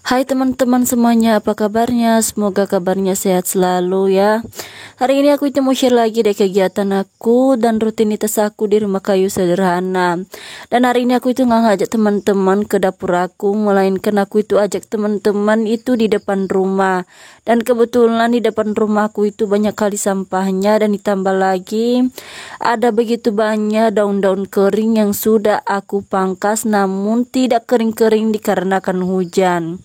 Hai teman-teman semuanya, apa kabarnya? Semoga kabarnya sehat selalu ya. Hari ini aku itu mau share lagi deh kegiatan aku dan rutinitas aku di rumah kayu sederhana. Dan hari ini aku itu nggak ngajak teman-teman ke dapur aku, melainkan aku itu ajak teman-teman itu di depan rumah. Dan kebetulan di depan rumah aku itu banyak kali sampahnya, dan ditambah lagi ada begitu banyak daun-daun kering yang sudah aku pangkas namun tidak kering-kering dikarenakan hujan.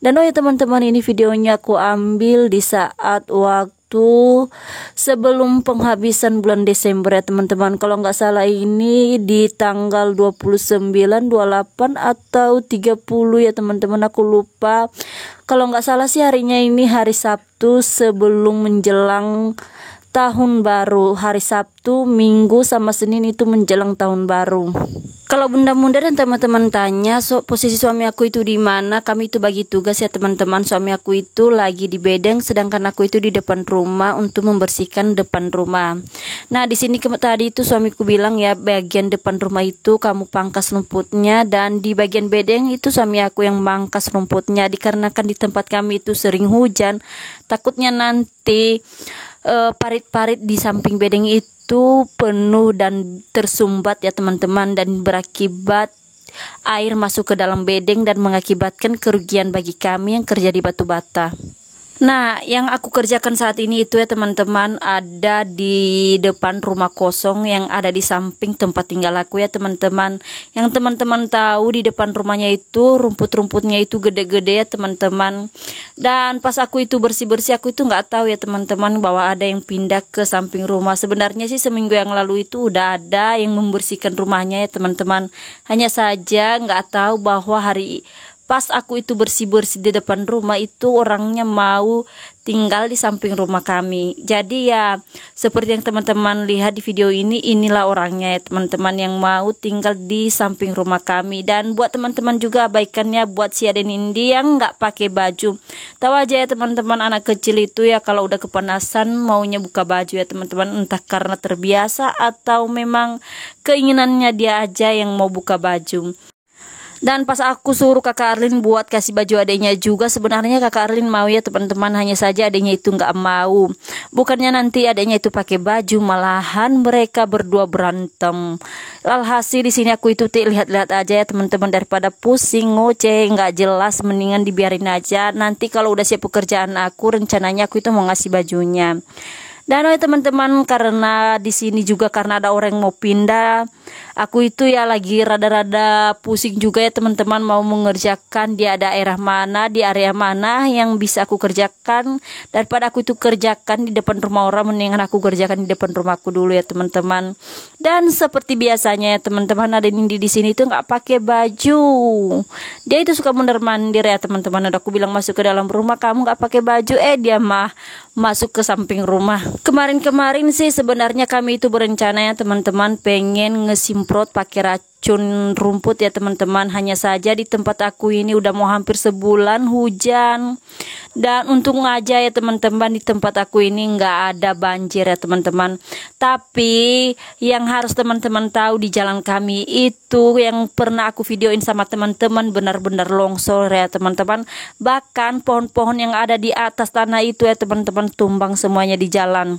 Dan oh ya teman-teman, ini videonya aku ambil di saat waktu sebelum penghabisan bulan Desember ya teman-teman. Kalau nggak salah ini di tanggal 29, 28 atau 30 ya teman-teman, aku lupa. Kalau nggak salah sih harinya ini hari Sabtu sebelum menjelang tahun baru. Hari Sabtu, Minggu sama Senin itu menjelang tahun baru. Kalau bunda-bunda dan teman-teman tanya posisi suami aku itu di mana, kami itu bagi tugas ya teman-teman. Suami aku itu lagi di bedeng, sedangkan aku itu di depan rumah untuk membersihkan depan rumah. Nah di sini tadi itu suamiku bilang ya, bagian depan rumah itu kamu pangkas rumputnya, dan di bagian bedeng itu suami aku yang mangkas rumputnya. Dikarenakan di tempat kami itu sering hujan, takutnya nanti parit-parit di samping bedeng itu penuh dan tersumbat ya teman-teman, dan berakibat air masuk ke dalam bedeng dan mengakibatkan kerugian bagi kami yang kerja di batu bata. Nah, yang aku kerjakan saat ini itu ya teman-teman, ada di depan rumah kosong yang ada di samping tempat tinggal aku ya teman-teman. Yang teman-teman tahu di depan rumahnya itu rumput-rumputnya itu gede-gede ya teman-teman. Dan pas aku itu bersih-bersih, aku itu nggak tahu ya teman-teman bahwa ada yang pindah ke samping rumah. Sebenarnya sih seminggu yang lalu itu udah ada yang membersihkan rumahnya ya teman-teman. Hanya saja nggak tahu bahwa pas aku itu bersih-bersih di depan rumah itu orangnya mau tinggal di samping rumah kami. Jadi ya seperti yang teman-teman lihat di video ini, inilah orangnya ya teman-teman, yang mau tinggal di samping rumah kami. Dan buat teman-teman juga abaikannya buat si Aden Indi yang nggak pakai baju. Tahu aja ya teman-teman, anak kecil itu ya kalau udah kepanasan maunya buka baju ya teman-teman, entah karena terbiasa atau memang keinginannya dia aja yang mau buka baju. Dan pas aku suruh kakak Arlin buat kasih baju adiknya juga, sebenarnya kakak Arlin mau ya teman-teman, hanya saja adiknya itu nggak mau. Bukannya nanti adiknya itu pakai baju, malahan mereka berdua berantem. Alhasil di sini aku itu lihat-lihat aja ya teman-teman, daripada pusing ngoceh nggak jelas, mendingan dibiarin aja. Nanti kalau udah siap pekerjaan aku, rencananya aku itu mau ngasih bajunya. Dan oh teman-teman, karena di sini juga karena ada orang yang mau pindah, aku itu ya lagi rada-rada pusing juga ya teman-teman, mau mengerjakan di daerah mana, di area mana yang bisa aku kerjakan. Daripada aku itu kerjakan di depan rumah orang, mendingan aku kerjakan di depan rumahku dulu ya teman-teman. Dan seperti biasanya ya teman-teman, ada Nindi di sini itu nggak pakai baju. Dia itu suka mondar-mandir ya teman-teman. Udah aku bilang masuk ke dalam rumah kamu nggak pakai baju, dia mah masuk ke samping rumah. Kemarin-kemarin sih sebenarnya kami itu berencana ya teman-teman, pengen ngesimprot pakai racun rumput ya teman-teman. Hanya saja di tempat aku ini udah mau hampir sebulan hujan. Dan untung aja ya teman-teman, di tempat aku ini nggak ada banjir ya teman-teman. Tapi yang harus teman-teman tahu, di jalan kami itu yang pernah aku videoin sama teman-teman benar-benar longsor ya teman-teman. Bahkan pohon-pohon yang ada di atas tanah itu ya teman-teman tumbang semuanya di jalan.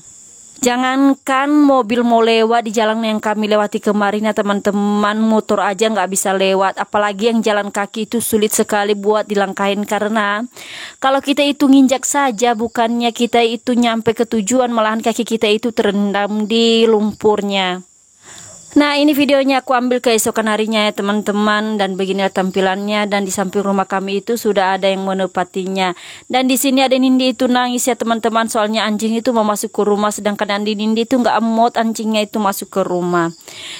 Jangankan mobil mau lewat di jalan yang kami lewati kemarin ya teman-teman, motor aja nggak bisa lewat, apalagi yang jalan kaki itu sulit sekali buat dilangkahin. Karena kalau kita itu nginjak saja, bukannya kita itu nyampe ke tujuan, malahan kaki kita itu terendam di lumpurnya. Nah ini videonya aku ambil keesokan harinya ya teman-teman, dan beginilah tampilannya. Dan di samping rumah kami itu sudah ada yang menepatinya. Dan di sini ada Nindi itu nangis ya teman-teman, soalnya anjing itu mau masuk ke rumah, sedangkan Andi Nindi itu nggak emot anjingnya itu masuk ke rumah.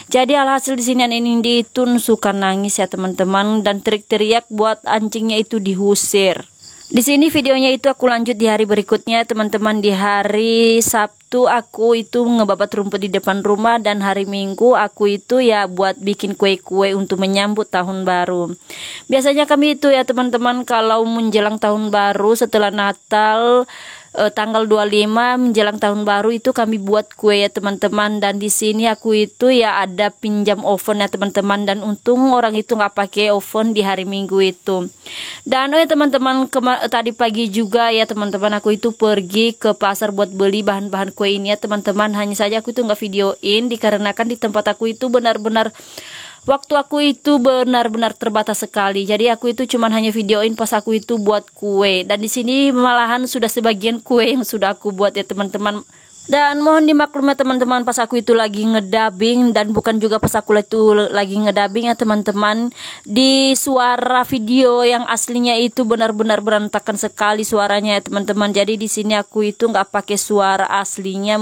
Jadi alhasil di sini ada Nindi itu suka nangis ya teman-teman, dan teriak-teriak buat anjingnya itu diusir. Di sini videonya itu aku lanjut di hari berikutnya teman-teman. Di hari Sabtu aku itu ngebabat rumput di depan rumah, dan hari Minggu aku itu ya buat bikin kue-kue untuk menyambut tahun baru. Biasanya kami itu ya teman-teman kalau menjelang tahun baru setelah Natal tanggal 25 menjelang tahun baru itu kami buat kue ya teman-teman. Dan di sini aku itu ya ada pinjam oven ya teman-teman, dan untung orang itu nggak pakai oven di hari Minggu itu. Dan oh ya teman-teman, tadi pagi juga ya teman-teman aku itu pergi ke pasar buat beli bahan-bahan kue ini ya teman-teman. Hanya saja aku itu nggak videoin dikarenakan di tempat aku itu benar-benar waktu aku itu benar-benar terbatas sekali. Jadi aku itu cuman hanya videoin pas aku itu buat kue. Dan di sini malahan sudah sebagian kue yang sudah aku buat ya teman-teman. Dan mohon dimaklum ya teman-teman, pas aku itu lagi ngedabing, dan bukan juga pas aku itu lagi ngedabing ya teman-teman. Di suara video yang aslinya itu benar-benar berantakan sekali suaranya ya teman-teman. Jadi di sini aku itu nggak pakai suara aslinya,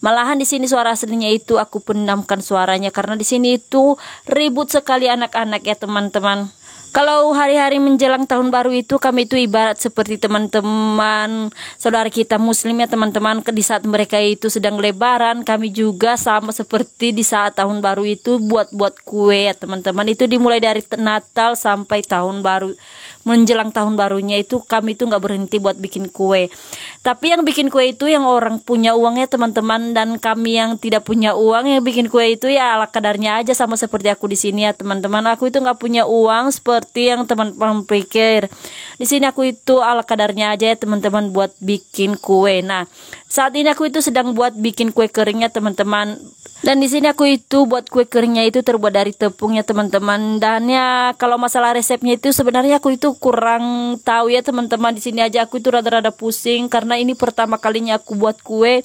malahan di sini suara aslinya itu aku pendamkan suaranya karena di sini itu ribut sekali anak-anak ya teman-teman. Kalau hari-hari menjelang tahun baru itu kami itu ibarat seperti teman-teman saudara kita muslim ya teman-teman. Di saat mereka itu sedang lebaran, kami juga sama seperti di saat tahun baru itu buat-buat kue ya teman-teman. Itu dimulai dari Natal sampai tahun baru. Menjelang tahun barunya itu kami itu nggak berhenti buat bikin kue. Tapi yang bikin kue itu yang orang punya uangnya teman-teman, dan kami yang tidak punya uang yang bikin kue itu ya ala kadarnya aja, sama seperti aku di sini ya teman-teman. Aku itu nggak punya uang seperti yang teman-teman pikir. Di sini aku itu ala kadarnya aja ya teman-teman buat bikin kue. Nah, saat ini aku itu sedang buat bikin kue keringnya teman-teman. Dan di sini aku itu buat kue keringnya itu terbuat dari tepung ya teman-teman. Dan ya kalau masalah resepnya itu sebenarnya aku itu kurang tahu ya teman-teman. Di sini aja aku itu rada-rada pusing karena ini pertama kalinya aku buat kue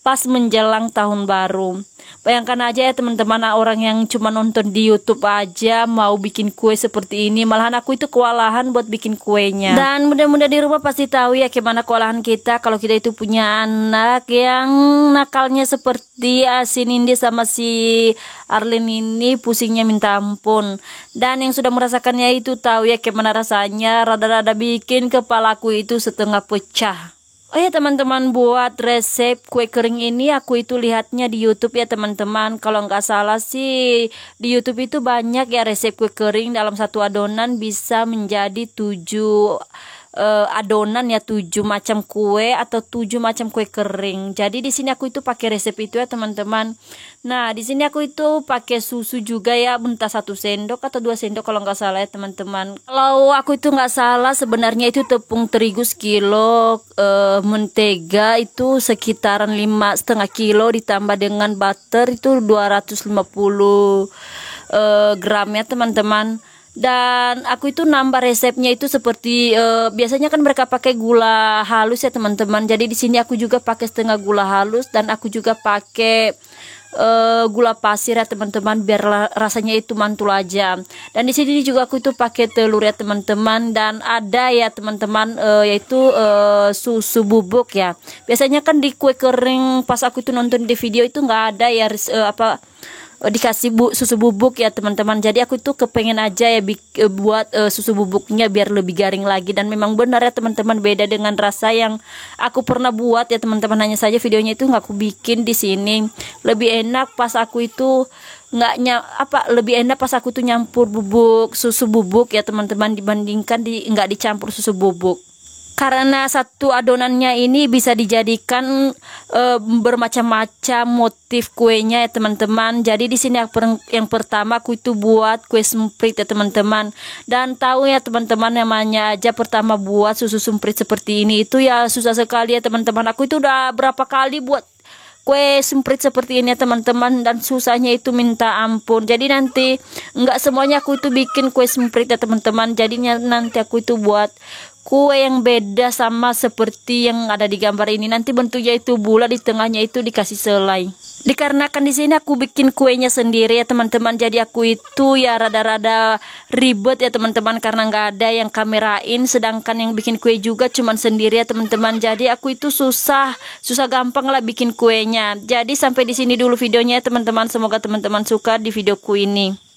pas menjelang tahun baru. Bayangkan aja ya teman-teman, orang yang cuma nonton di YouTube aja mau bikin kue seperti ini, malahan aku itu kewalahan buat bikin kuenya. Dan mudah-mudah di rumah pasti tahu ya gimana kewalahan kita kalau kita itu punya anak yang nakalnya seperti si Nindi sama si Arlin ini, pusingnya minta ampun. Dan yang sudah merasakannya itu tahu ya gimana rasanya, rada-rada bikin kepalaku itu setengah pecah. Oh ya teman-teman, buat resep kue kering ini aku itu lihatnya di YouTube ya teman-teman. Kalau nggak salah sih di YouTube itu banyak ya resep kue kering, dalam satu adonan bisa menjadi 7 adonan ya, 7 macam kue atau 7 macam kue kering. Jadi di sini aku itu pakai resep itu ya teman-teman. Nah, di sini aku itu pakai susu juga ya, entah 1 sendok atau 2 sendok kalau nggak salah ya teman-teman. Kalau aku itu nggak salah sebenarnya itu tepung terigu sekilo, mentega itu sekitaran 5,5 kilo ditambah dengan butter itu 250 gram ya teman-teman. Dan aku itu nambah resepnya itu seperti biasanya kan mereka pakai gula halus ya teman-teman. Jadi di sini aku juga pakai setengah gula halus, dan aku juga pakai gula pasir ya teman-teman biar rasanya itu mantul aja. Dan di sini juga aku itu pakai telur ya teman-teman, dan ada ya teman-teman yaitu susu bubuk ya. Biasanya kan di kue kering pas aku itu nonton di video itu nggak ada ya dikasih susu bubuk ya teman-teman. Jadi aku tuh kepengen aja ya buat susu bubuknya biar lebih garing lagi. Dan memang benar ya teman-teman, beda dengan rasa yang aku pernah buat ya teman-teman. Hanya saja videonya itu nggak aku bikin di sini. Lebih enak pas aku itu lebih enak pas aku tuh nyampur susu bubuk ya teman-teman, dibandingkan nggak dicampur susu bubuk. Karena satu adonannya ini bisa dijadikan bermacam-macam motif kuenya ya teman-teman. Jadi di sini yang pertama aku itu buat kue semprit ya teman-teman. Dan tahu ya teman-teman, namanya aja pertama buat susu semprit seperti ini itu ya susah sekali ya teman-teman. Aku itu udah berapa kali buat kue semprit seperti ini ya teman-teman, dan susahnya itu minta ampun. Jadi nanti nggak semuanya aku itu bikin kue semprit ya teman-teman. Jadinya nanti aku itu buat kue yang beda sama seperti yang ada di gambar ini. Nanti bentuknya itu bulat, di tengahnya itu dikasih selai. Dikarenakan di sini aku bikin kuenya sendiri ya teman-teman, jadi aku itu ya rada-rada ribet ya teman-teman karena nggak ada yang kamerain. Sedangkan yang bikin kue juga cuman sendiri ya teman-teman. Jadi aku itu susah gampang lah bikin kuenya. Jadi sampai di sini dulu videonya ya teman-teman. Semoga teman-teman suka di videoku ini.